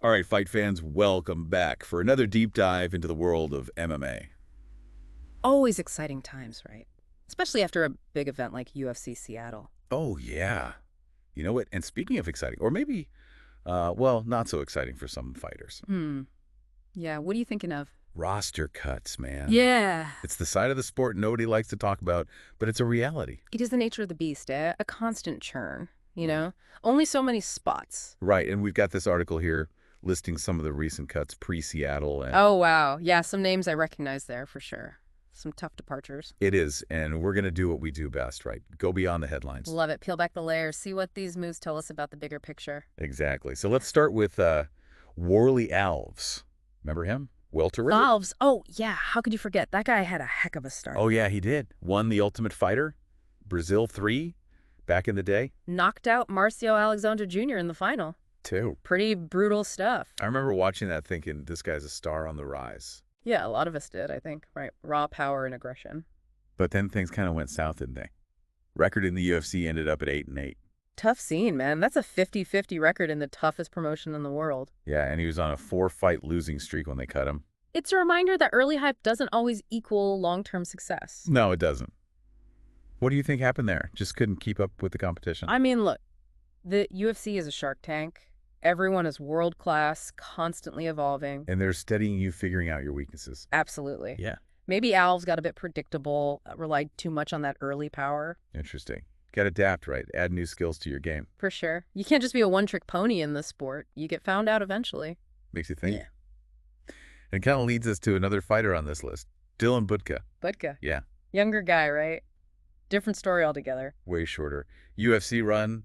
All right, fight fans, welcome back for another deep dive into the world of MMA. Always exciting times, right? Especially after a big event like UFC Seattle. Oh, yeah. You know what? And speaking of exciting, or maybe, well, not so exciting for some fighters. Yeah, what are you thinking of? Roster cuts, man. Yeah. It's the side of the sport nobody likes to talk about, but it's a reality. It is the nature of the beast, eh? A constant churn, you know? Only so many spots. Right, and we've got this article here listing some of the recent cuts pre-Seattle, and Oh, wow. Yeah, some names I recognize there for sure. Some tough departures. it is, and we're going to do what we do best, right? Go beyond the headlines. Love it. Peel back the layers. See what these moves tell us about the bigger picture. Exactly. So let's start with Warlleyalves. Remember him? Welterweight? Valves. Oh, yeah. How could you forget? That guy had a heck of a start. Oh, yeah, he did. Won the Ultimate Fighter, Brazil 3, back in the day. Knocked out Marcio Alexander Jr. in the final. Two. Pretty brutal stuff. I remember watching that thinking, this guy's a star on the rise. Yeah, a lot of us did, I think. Right. Raw power and aggression. But then things kind of went south, didn't they? Record in the UFC ended up at 8-8. Tough scene, man. That's a 50-50 record in the toughest promotion in the world. Yeah, and he was on a 4-fight losing streak when they cut him. It's a reminder that early hype doesn't always equal long-term success. No, it doesn't. What do you think happened there? Just couldn't keep up with the competition? I mean, look, the UFC is a Shark Tank. Everyone is world-class, constantly evolving. And they're studying you, figuring out your weaknesses. Absolutely. Yeah. Maybe Alves got a bit predictable, relied too much on that early power. Interesting. Got to adapt, right? Add new skills to your game. For sure. You can't just be a one-trick pony in this sport. You get found out eventually. Makes you think. Yeah. And kind of leads us to another fighter on this list, Dylan Budka. Yeah, Younger guy, right? Different story altogether. way shorter. UFC run,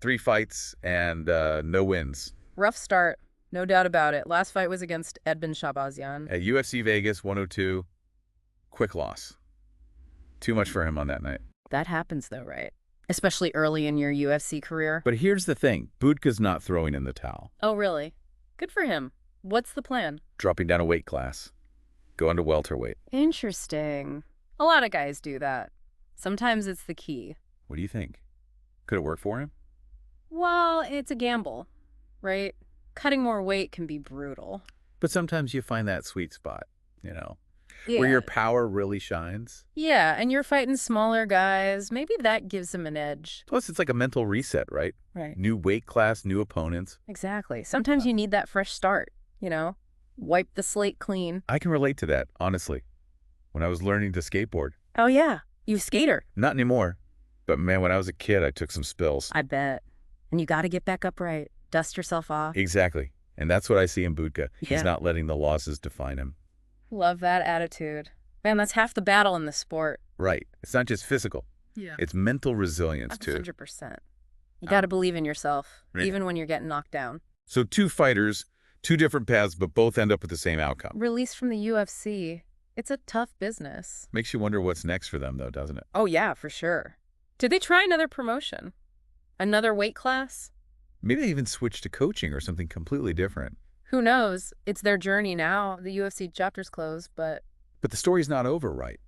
3 fights, and no wins. Rough start, no doubt about it. Last fight was against Edmund Shabazian. At UFC Vegas 102, quick loss. Too much for him on that night. That happens though, right? Especially early in your UFC career. But here's the thing. Budka's not throwing in the towel. Oh, really? Good for him. What's the plan? Dropping down a weight class. Going to welterweight. Interesting. A lot of guys do that. Sometimes it's the key. What do you think? Could it work for him? Well, it's a gamble, right? Cutting more weight can be brutal. But sometimes you find that sweet spot, Yeah. where your power really shines. Yeah, and you're fighting smaller guys. Maybe that gives them an edge. Plus, it's like a mental reset, right? Right. New weight class, new opponents. Exactly. Sometimes you need that fresh start, Wipe the slate clean. I can relate to that, honestly. When I was learning to skateboard. Oh, yeah. You skater. Not anymore. But man, when I was a kid, I took some spills. I bet. And you got to get back upright. Dust yourself off. Exactly. And that's what I see in Budka. Yeah. He's not letting the losses define him. Love that attitude. Man, that's half the battle in the sport. Right. It's not just physical. Yeah. It's mental resilience, too. 100%. You got to believe in yourself, Right. even when you're getting knocked down. So 2 fighters, 2 different paths, but both end up with the same outcome. Released from the UFC, it's a tough business. Makes you wonder what's next for them, though, doesn't it? Oh, yeah, for sure. Did they try another promotion? Another weight class? Maybe they even switch to coaching or something completely different. Who knows? It's their journey now. The UFC chapter's closed, but But the story's not over, right?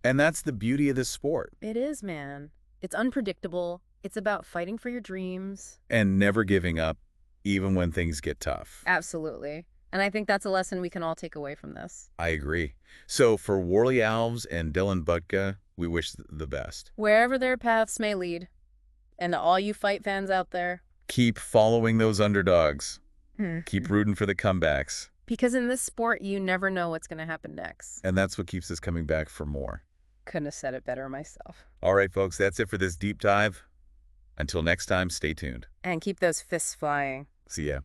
And that's the beauty of this sport. it is, man. It's unpredictable. It's about fighting for your dreams. And never giving up, even when things get tough. Absolutely. And I think that's a lesson we can all take away from this. I agree. So for Warlleyalves and Dylan we wish the best. Wherever their paths may lead. And to all you fight fans out there. Keep following those underdogs. Hmm. Keep rooting for the comebacks. Because in this sport, you never know what's going to happen next. And that's what keeps us coming back for more. Couldn't have said it better myself. All right, folks, that's it for this deep dive. Until next time, stay tuned. And keep those fists flying. See ya.